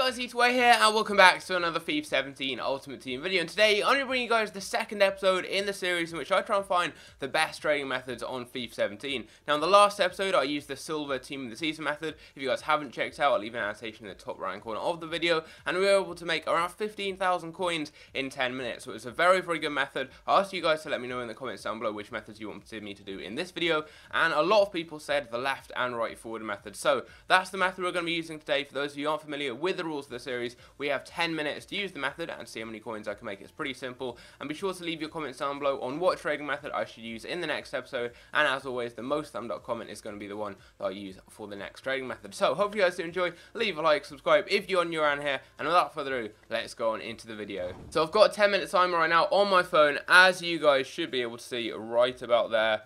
guys, it's Way here, and welcome back to another FIFA 17 Ultimate Team video. And today, I'm going to bring you guys the second episode in the series in which I try and find the best trading methods on FIFA 17. Now, in the last episode, I used the Silver Team of the Season method. If you guys haven't checked out, I'll leave an annotation in the top right corner of the video. And we were able to make around 15,000 coins in 10 minutes. So it was a very, very good method. I asked you guys to let me know in the comments down below which methods you wanted me to do in this video. And a lot of people said the left and right forward method. So that's the method we're going to be using today. For those of you who aren't familiar with the rules of the series, we have 10 minutes to use the method and see how many coins I can make. It's pretty simple, and be sure to leave your comments down below on what trading method I should use in the next episode, and as always, the most thumbed up comment is going to be the one that I use for the next trading method. So hope you guys do enjoy. Leave a like, subscribe if you're new around here, and without further ado, let's go on into the video. So I've got a 10-minute timer right now on my phone, as you guys should be able to see right about there.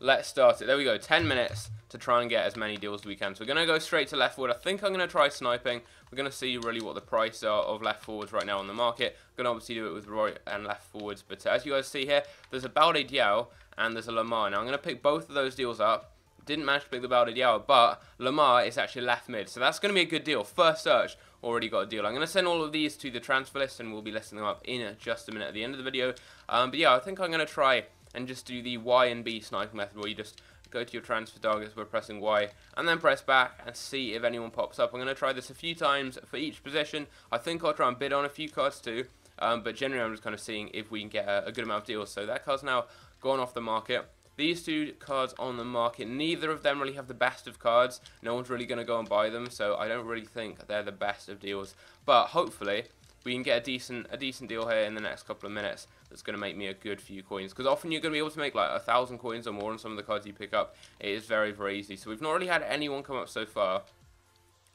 Let's start it. There we go, 10 minutes to try and get as many deals as we can. So we're going to go straight to left forward. I think I'm going to try sniping. We're going to see really what the price are of left forwards right now on the market. We're going to obviously do it with right and left forwards. But as you guys see here, there's a Balde Diao and there's a Lamar. Now I'm going to pick both of those deals up. Didn't manage to pick the Balde Diao, but Lamar is actually left mid. So that's going to be a good deal. First search, already got a deal. I'm going to send all of these to the transfer list and we'll be listing them up in just a minute at the end of the video. But yeah, I think I'm going to try and just do the Y and B sniping method, where you just go to your transfer targets by pressing Y and then press back and see if anyone pops up. I'm going to try this a few times for each position. I think I'll try and bid on a few cards too, but generally I'm just kind of seeing if we can get a good amount of deals. So that card's now gone off the market. These two cards on the market, neither of them really have the best of cards. No one's really going to go and buy them, so I don't really think they're the best of deals. But hopefully we can get a decent deal here in the next couple of minutes that's going to make me a good few coins, because often you're going to be able to make like 1,000 coins or more on some of the cards you pick up. It is very, very easy. So we've not really had anyone come up so far,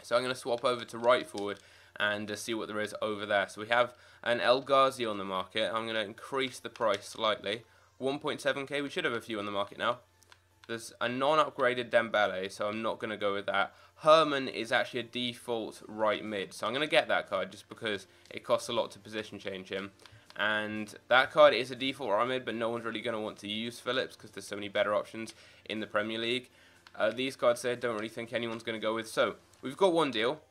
so I'm going to swap over to right forward and see what there is over there. So we have an El Ghazi on the market. I'm going to increase the price slightly, 1.7k. We should have a few on the market now. There's a non-upgraded Dembele, so I'm not going to go with that. Herman is actually a default right mid, so I'm going to get that card just because it costs a lot to position change him. And that card is a default right mid, but no one's really going to want to use Phillips because there's so many better options in the Premier League. These cards there, don't really think anyone's going to go with. So we've got one deal.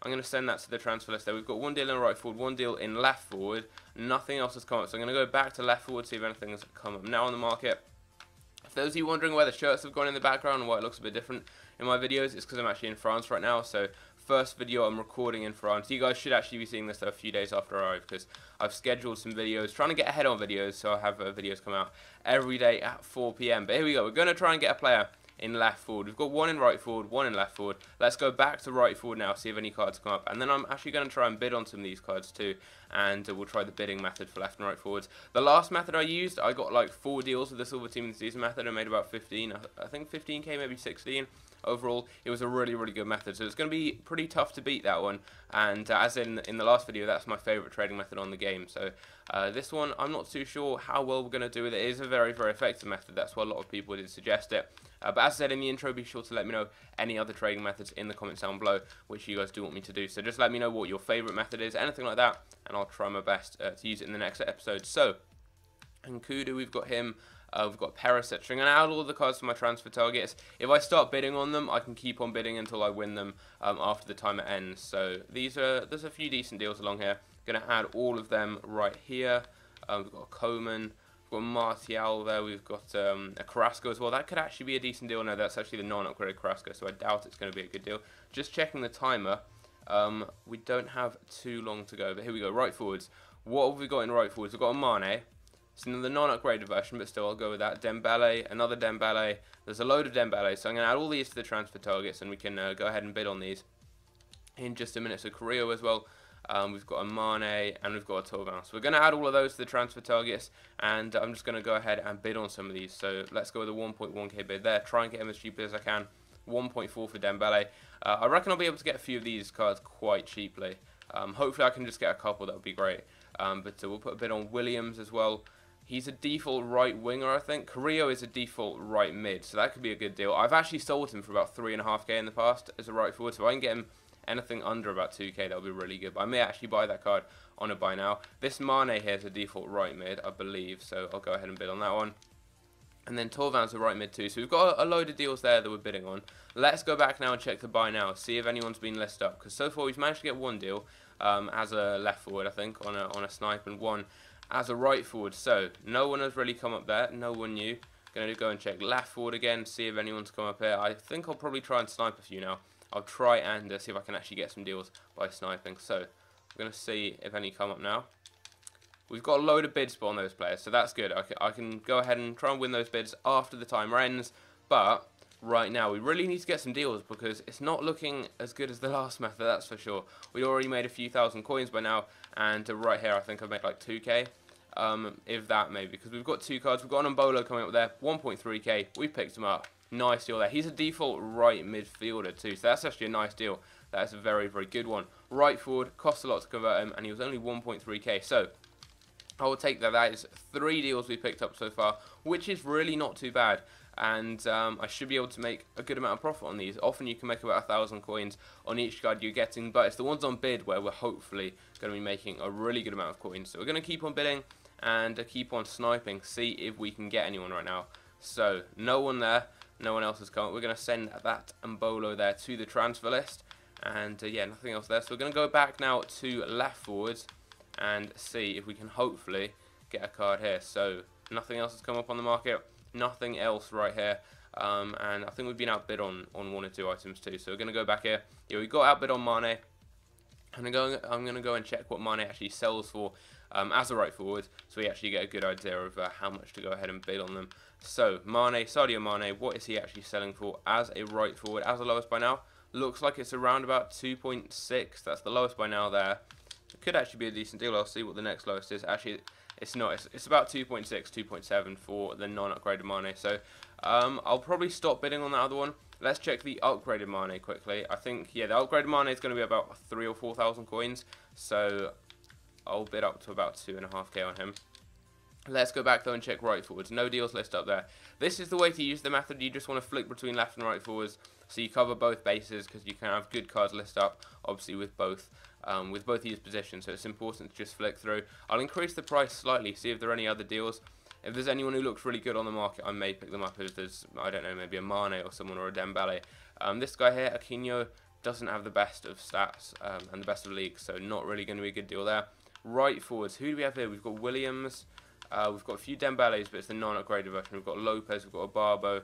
I'm going to send that to the transfer list there. We've got one deal in right forward, one deal in left forward. Nothing else has come up, so I'm going to go back to left forward, see if anything has come up now on the market. For those of you wondering where the shirts have gone in the background and why it looks a bit different in my videos, it's because I'm actually in France right now. So first video I'm recording in France. You guys should actually be seeing this a few days after I arrive, because I've scheduled some videos, trying to get ahead on videos, so I have videos come out every day at 4 PM. But here we go. We're going to try and get a player in left forward. We've got one in right forward, one in left forward. Let's go back to right forward now, see if any cards come up. And then I'm actually going to try and bid on some of these cards too. And we'll try the bidding method for left and right forwards. The last method I used, I got like 4 deals with the Silver Team of the Season method. I made about 15, I think 15k, maybe 16. Overall, it was a really, really good method. So it's going to be pretty tough to beat that one. And as in the last video, that's my favourite trading method on the game. So this one, I'm not too sure how well we're going to do with it. It is a very, very effective method. That's why a lot of people did suggest it. But as I said in the intro, be sure to let me know any other trading methods in the comments down below, which you guys do want me to do. So just let me know what your favourite method is, anything like that, and I'll try my best to use it in the next episode. So, Nkudu, we've got him. We've got Perisic. I'm going to add all the cards to my transfer targets. If I start bidding on them, I can keep on bidding until I win them after the timer ends. So there's a few decent deals along here. Going to add all of them right here. We've got Coman. We've got Martial there. We've got a Carrasco as well. That could actually be a decent deal. No, that's actually the non-upgraded Carrasco, so I doubt it's going to be a good deal. Just checking the timer. We don't have too long to go, but here we go. Right forwards. What have we got in right forwards? We've got a Mane. It's the non-upgraded version, but still I'll go with that. Dembele, another Dembele. There's a load of Dembele, so I'm going to add all these to the transfer targets, and we can go ahead and bid on these in just a minute. So Carrillo as well. We've got a Mane, and we've got a Thauvin. So we're going to add all of those to the transfer targets, and I'm just going to go ahead and bid on some of these. So let's go with a 1.1k bid there. Try and get him as cheaply as I can. 1.4 for Dembele. I reckon I'll be able to get a few of these cards quite cheaply. Hopefully I can just get a couple. That would be great. But we'll put a bid on Williams as well. He's a default right winger, I think. Carrillo is a default right mid, so that could be a good deal. I've actually sold him for about 3.5k in the past as a right forward, so if I can get him anything under about 2k, that would be really good. But I may actually buy that card on a buy now. This Mane here is a default right mid, I believe, so I'll go ahead and bid on that one. And then Torvan's the right mid too. So we've got a load of deals there that we're bidding on. Let's go back now and check the buy now. See if anyone's been listed up. Because so far we've managed to get one deal as a left forward, I think, on a snipe, and one as a right forward. So no one has really come up there. No one new. Going to go and check left forward again. See if anyone's come up here. I think I'll probably try and snipe a few now. I'll try and see if I can actually get some deals by sniping. So I'm going to see if any come up now. We've got a load of bids on those players, so that's good. I can go ahead and try and win those bids after the timer ends, but right now we really need to get some deals because it's not looking as good as the last method, that's for sure. We already made a few thousand coins by now, and right here I think I've made like 2k, if that maybe, because we've got two cards. We've got an Umbolo coming up there, 1.3k, we picked him up. Nice deal there. He's a default right midfielder too, so that's actually a nice deal. That's a very, very good one. Right forward, cost a lot to convert him, and he was only 1.3k, so I will take that. That is 3 deals we picked up so far, which is really not too bad. And I should be able to make a good amount of profit on these. Often you can make about 1,000 coins on each card you're getting, but it's the ones on bid where we're hopefully going to be making a really good amount of coins. So we're going to keep on bidding and keep on sniping, see if we can get anyone right now. So no one there, no one else has come. We're going to send that Mbolo there to the transfer list. And yeah, nothing else there. So we're going to go back now to left forwards and see if we can hopefully get a card here. So nothing else has come up on the market, nothing else right here, and I think we've been outbid on 1 or 2 items too. So we're going to go back here. Yeah, we got outbid on Mane, and I'm going to go and check what Mane actually sells for as a right forward, so we actually get a good idea of how much to go ahead and bid on them. So Mane, Sadio Mane, what is he actually selling for as a right forward, as the lowest by now? Looks like it's around about 2.6. That's the lowest by now there. It could actually be a decent deal. I'll see what the next lowest is. Actually, it's not. It's about 2.6, 2.7 for the non-upgraded Mane. So I'll probably stop bidding on that other one. Let's check the upgraded Mane quickly. I think, yeah, the upgraded Mane is going to be about 3,000 or 4,000 coins. So I'll bid up to about 2.5k on him. Let's go back though and check right forwards. No deals list up there. This is the way to use the method. You just want to flick between left and right forwards, so you cover both bases, because you can have good cards list up, obviously with both these positions. So it's important to just flick through. I'll increase the price slightly, see if there are any other deals. If there's anyone who looks really good on the market, I may pick them up. If there's, I don't know, maybe a Mane or someone, or a Dembele. This guy here, Aquino, doesn't have the best of stats and the best of leagues, so not really going to be a good deal there. Right forwards, who do we have here? We've got Williams. We've got a few Dembeles, but it's the non-upgraded version. We've got Lopez, we've got a Barbo.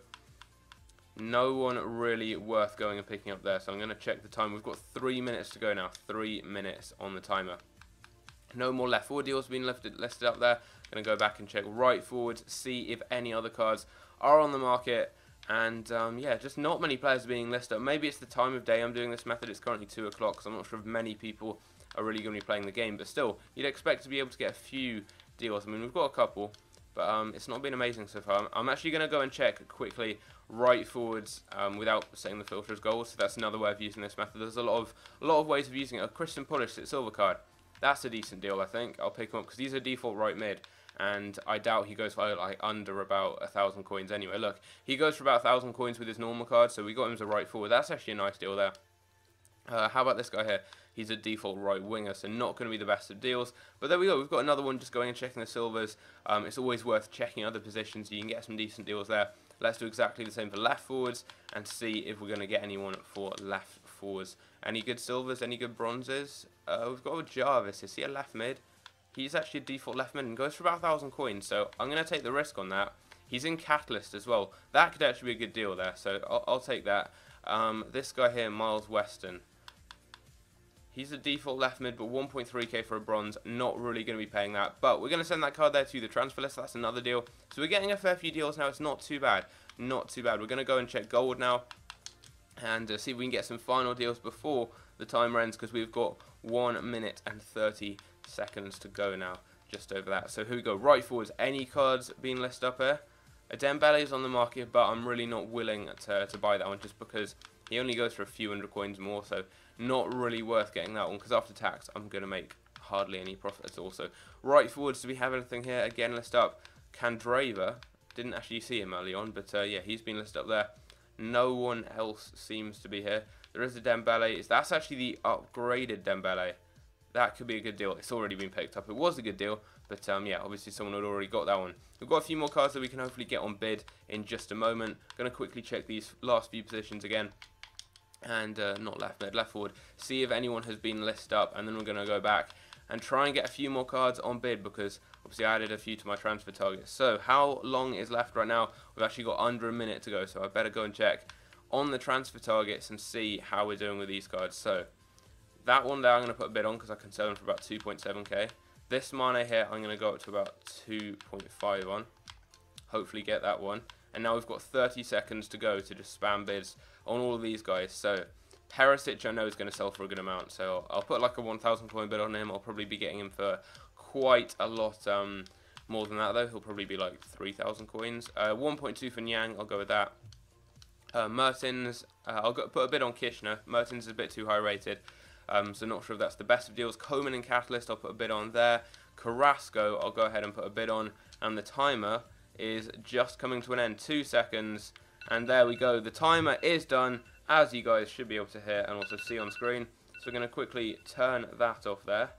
No one really worth going and picking up there, so I'm going to check the time. We've got 3 minutes to go now. 3 minutes on the timer. No more left forward deals being listed up there. Going to go back and check right forwards, see if any other cards are on the market. And yeah, just not many players being listed up. Maybe it's the time of day I'm doing this method. It's currently 2 o'clock, so I'm not sure if many people are really going to be playing the game. But still, you'd expect to be able to get a few deals. I mean, we've got a couple, but it's not been amazing so far. I'm actually going to go and check quickly right forwards without setting the filter as gold. So that's another way of using this method. There's a lot of ways of using it. A Christian Pulisic silver card. That's a decent deal, I think. I'll pick him up because he's a default right mid, and I doubt he goes for like under about 1,000 coins anyway. Look, he goes for about 1,000 coins with his normal card, so we got him as a right forward. That's actually a nice deal there. How about this guy here? He's a default right winger, so not going to be the best of deals. But there we go. We've got another one just going and checking the silvers. It's always worth checking other positions. You can get some decent deals there. Let's do exactly the same for left forwards and see if we're going to get anyone for left forwards. Any good silvers? Any good bronzes? We've got a Jarvis. Is he a left mid? He's actually a default left mid and goes for about 1,000 coins. So I'm going to take the risk on that. He's in Catalyst as well. That could actually be a good deal there. So I'll take that. This guy here, Miles Weston. He's a default left mid, but 1.3k for a bronze. Not really going to be paying that. But we're going to send that card there to the transfer list. That's another deal. So we're getting a fair few deals now. It's not too bad. Not too bad. We're going to go and check gold now and see if we can get some final deals before the timer ends, because we've got 1 minute and 30 seconds to go now. Just over that. So here we go. Right forwards. Any cards being listed up here? A Dembele is on the market, but I'm really not willing to buy that one just because he only goes for a few hundred coins more, so not really worth getting that one, because after tax I'm going to make hardly any profit at all. So right forwards, do we have anything here? Again, list up Candreva. Didn't actually see him early on, but yeah, he's been listed up there. No one else seems to be here. There is a Dembele. That's actually the upgraded Dembele. that could be a good deal. It's already been picked up. It was a good deal, but yeah, obviously someone had already got that one. We've got a few more cards that we can hopefully get on bid in just a moment. Going to quickly check these last few positions again. And not left mid, left forward. See if anyone has been listed up, and then we're going to go back and try and get a few more cards on bid, because obviously I added a few to my transfer targets. So how long is left right now? We've actually got under a minute to go, so I better go and check on the transfer targets and see how we're doing with these cards. So that one there I'm going to put a bid on because I can sell them for about 2.7k. This Mane here I'm going to go up to about 2.5 on. Hopefully get that one. And now we've got 30 seconds to go to just spam bids on all of these guys. So Perisic I know is going to sell for a good amount, so I'll put like a 1,000 coin bid on him. I'll probably be getting him for quite a lot more than that though. He'll probably be like 3,000 coins. 1.2 for Nyang, I'll go with that. Mertens, put a bid on Kirchner. Mertens is a bit too high rated, so not sure if that's the best of deals. Coman and Catalyst, I'll put a bid on there. Carrasco, I'll go ahead and put a bid on, and the timer is just coming to an end. 2 seconds, and there we go. The timer is done, as you guys should be able to hear and also see on screen. So we're going to quickly turn that off there.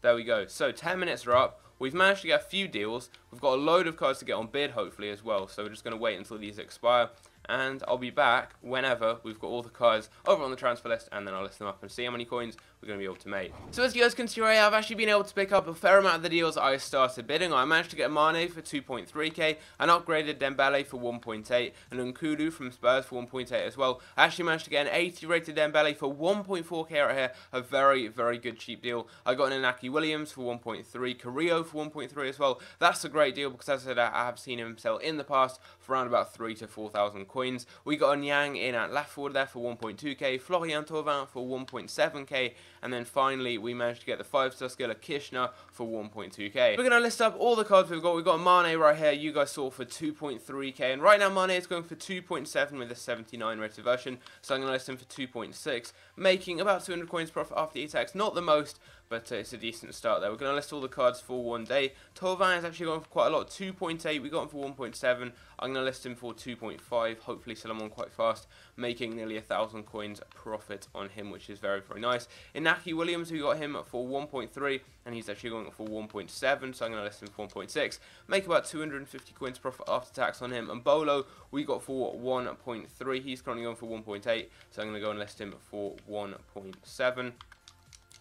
There we go. So 10 minutes are up. We've managed to get a few deals. We've got a load of cards to get on bid, hopefully, as well. So we're just going to wait until these expire. And I'll be back whenever we've got all the cards over on the transfer list, and then I'll list them up and see how many coins we're going to be able to make. So as you guys can see right here, I've actually been able to pick up a fair amount of the deals I started bidding. I managed to get Mane for 2.3k, an upgraded Dembele for 1.8, and Nkudu from Spurs for 1.8 as well. I actually managed to get an 80 rated Dembele for 1.4k right here, a very, very good cheap deal. I got an Inaki Williams for 1.3, Carrillo for 1.3 as well. That's a great deal because, as I said, I have seen him sell in the past for around about 3,000 to 4,000 coins. We got a Nyang in at left forward there for 1.2k, Florian Thauvin for 1.7k, and then finally we managed to get the 5-star skiller Kirchner for 1.2k. We're going to list up all the cards we've got. We've got Mane right here, you guys saw, for 2.3k, and right now Mane is going for 2.7 with a 79 rated version, so I'm going to list him for 2.6, making about 200 coins profit after e-tax. Not the most, but it's a decent start there. We're going to list all the cards for one day. Thauvin is actually going for quite a lot, 2.8, we got him for 1.7, I'm going to list him for 2.5, hopefully sell him on quite fast, making nearly 1,000 coins profit on him, which is very, very nice. Inaki Williams, we got him for 1.3, and he's actually going for 1.7, so I'm going to list him for 1.6, make about 250 coins profit after tax on him. And Bolo, we got for 1.3, he's currently going for 1.8, so I'm going to go and list him for 1.7.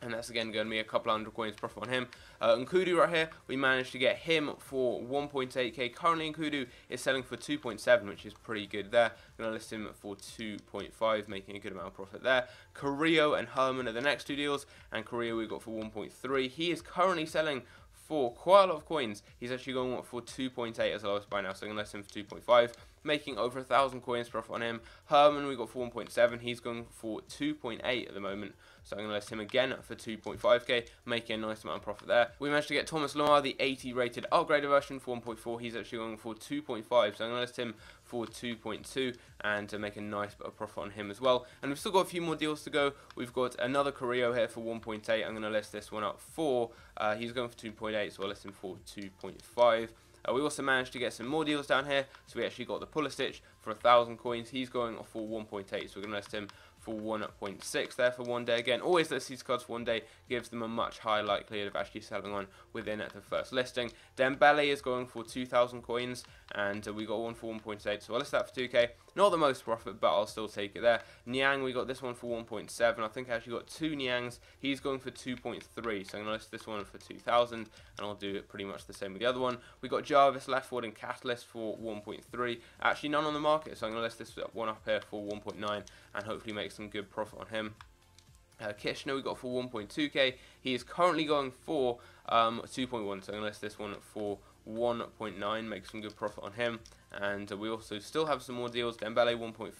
And that's again going to be a couple hundred coins profit on him. Nkudu right here, we managed to get him for 1.8k. Currently Nkudu is selling for 2.7, which is pretty good there. I'm going to list him for 2.5, making a good amount of profit there. Carrillo and Herman are the next two deals, and Carrillo we got for 1.3. He is currently selling for quite a lot of coins. He's actually going for 2.8 as the lowest buy now, so I'm going to list him for 2.5, making over 1,000 coins profit on him. Herman we got for 1.7, he's going for 2.8 at the moment, so I'm going to list him again for 2.5k, making a nice amount of profit there. We managed to get Thomas Lemar, the 80 rated upgraded version, for 1.4, he's actually going for 2.5, so I'm going to list him for 2.2 and to make a nice bit of profit on him as well. And we've still got a few more deals to go. We've got another Carrillo here for 1.8. I'm going to list this one up for, he's going for 2.8, so I'll list him for 2.5. We also managed to get some more deals down here, so we actually got the Pulisic for 1,000 coins. He's going for 1.8, so we're going to list him for 1.6 there for one day. Again, always list these cards for one day, gives them a much higher likelihood of actually selling on within at the first listing. Dembele is going for 2,000 coins, and we got one for 1.8, so I'll list that for 2k. Not the most profit, but I'll still take it there. Nyang, we got this one for 1.7. I think I actually got two Nyangs. He's going for 2.3, so I'm going to list this one for 2,000, and I'll do it pretty much the same with the other one. We got Jarvis, left forward, and Catalyst for 1.3. Actually, none on the market, so I'm going to list this one up here for 1.9, and hopefully make some good profit on him. Kirchner we got for 1.2k. He is currently going for 2.1, so I'm going to list this one for 1.9, make some good profit on him. And we also still have some more deals. Dembele 1.4, I'm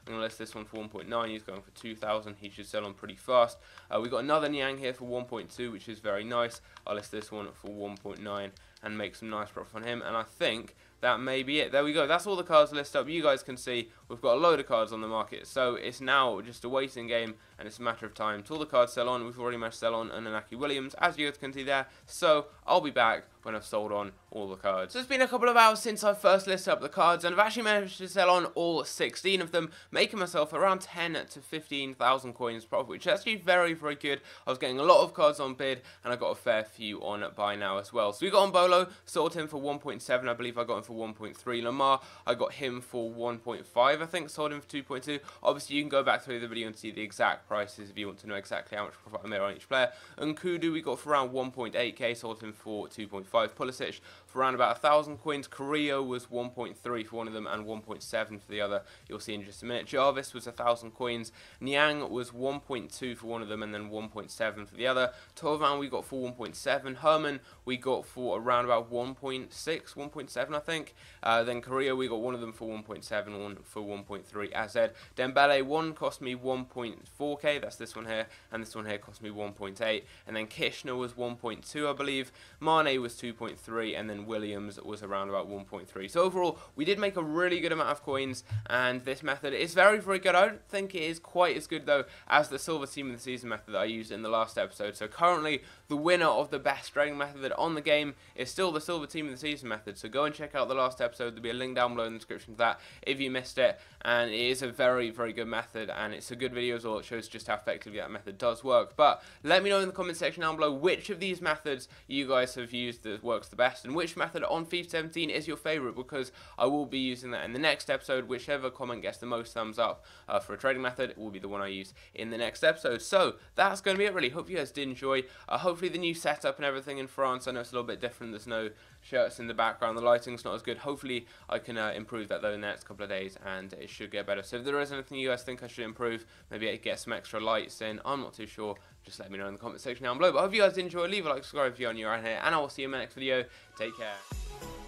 going to list this one for 1.9, he's going for 2,000, he should sell on pretty fast. We got another Nyang here for 1.2, which is very nice. I'll list this one for 1.9 and make some nice profit on him. And I think that may be it. There we go. That's all the cards listed up. You guys can see we've got a load of cards on the market. So it's now just a waiting game, and it's a matter of time till the cards sell on. We've already managed to sell on an Inaki Williams, as you guys can see there. So I'll be back when I've sold on all the cards. So it's been a couple of hours since I first listed up the cards, and I've actually managed to sell on all 16 of them, making myself around 10 to 15,000 coins profit, which is actually very, very good. I was getting a lot of cards on bid, and I got a fair few on buy now as well. So we got on Bolo, sold him for 1.7, I believe I got him for 1.3. Lamar, I got him for 1.5, I think, sold him for 2.2. Obviously, you can go back through the video and see the exact prices if you want to know exactly how much profit I made on each player. And Kudu, we got for around 1.8k, sold him for 2.5. Pulisic for around about 1,000 coins. Korea was 1.3 for one of them and 1.7 for the other. You'll see in just a minute. Jarvis was 1,000 coins. Niang was 1.2 for one of them and then 1.7 for the other. Tovan we got for 1.7. Herman we got for around about 1.6, 1.7 I think. Then Korea we got one of them for 1.7, one for 1.3 as said. Dembele, one cost me 1.4k, that's this one here, and this one here cost me 1.8. And then Kishner was 1.2 I believe. Mane was 2.3, and then Williams was around about 1.3. So overall, we did make a really good amount of coins, and this method is very, very good. I don't think it is quite as good, though, as the Silver Team of the Season method that I used in the last episode. So currently, the winner of the best trading method on the game is still the Silver Team of the Season method. So go and check out the last episode. There'll be a link down below in the description for that if you missed it. And it is a very, very good method, and it's a good video as well. It shows just how effectively that method does work. But let me know in the comment section down below which of these methods you guys have used that works the best, and which method on FIFA 17 is your favourite, because I will be using that in the next episode. Whichever comment gets the most thumbs up for a trading method will be the one I use in the next episode. So that's going to be it really. Hope you guys did enjoy. Hopefully the new setup and everything in France, I know it's a little bit different. There's no shirts in the background, the lighting's not as good. Hopefully I can improve that though in the next couple of days, and it should get better. So if there is anything you guys think I should improve, maybe get some extra lights in, I'm not too sure, just let me know in the comment section down below. But I hope you guys did enjoy. Leave a like, subscribe if you're new around here, and I will see you in my next video. Take care.